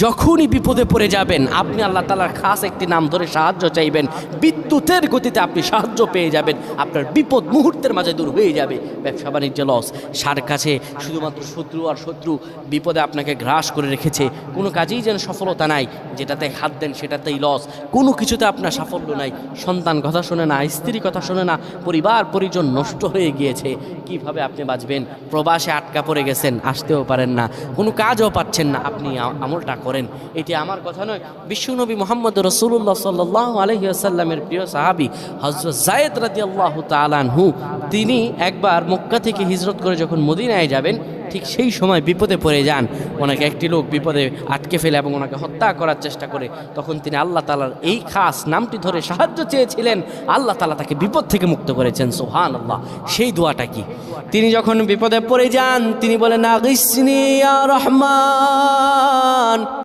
যখনই বিপদে পড়ে যাবেন আপনি আল্লাহ তাআলার খাস একটি নাম ধরে সাহায্য চাইবেন, বিদ্যুতের গতিতে আপনি সাহায্য পেয়ে যাবেন, আপনার বিপদ মুহূর্তের মাঝে দূর হয়ে যাবে। ব্যবসা বাণিজ্য লস, সার কাছে শুধুমাত্র শত্রু আর শত্রু বিপদে আপনাকে গ্রাস করে রেখেছে, কোনো কাজেই যেন সফলতা নাই, যেটাতে হাত দেন সেটাতেই লস, কোনো কিছুতে আপনার সাফল্য নাই, সন্তান কথা শোনে না, স্ত্রী কথা শোনে না, পরিবার পরিজন নষ্ট হয়ে গিয়েছে, কিভাবে আপনি বাঁচবেন? প্রবাসে আটকা পড়ে গেছেন, আসতেও পারেন না, কোনো কাজও পাচ্ছেন না, আপনি আমলটা করেন। এটি আমার কথা নয়, বিশ্বনবী মুহাম্মদ রাসূলুল্লাহ সাল্লাল্লাহু আলাইহি ওয়াসাল্লামের প্রিয় সাহাবী হযরত যায়েদ রাদিয়াল্লাহু তাআলা আনহু, তিনি একবার মক্কা থেকে হিজরত করে যখন মদিনায় যাবেন, ঠিক সেই সময় বিপদে পড়ে যান। ওনাকে একটি লোক বিপদে আটকে ফেলে এবং ওনাকে হত্যা করার চেষ্টা করে। তখন তিনি আল্লাহ তাআলার এই খাস নামটি ধরে সাহায্য চেয়েছিলেন, আল্লাহ তাআলা তাকে বিপদ থেকে মুক্ত করেছেন। সুবহানাল্লাহ। সেই দোয়াটা কি? তিনি যখন বিপদে পড়ে যান তিনি বলেন, আগিসনি ইয়া রহমান।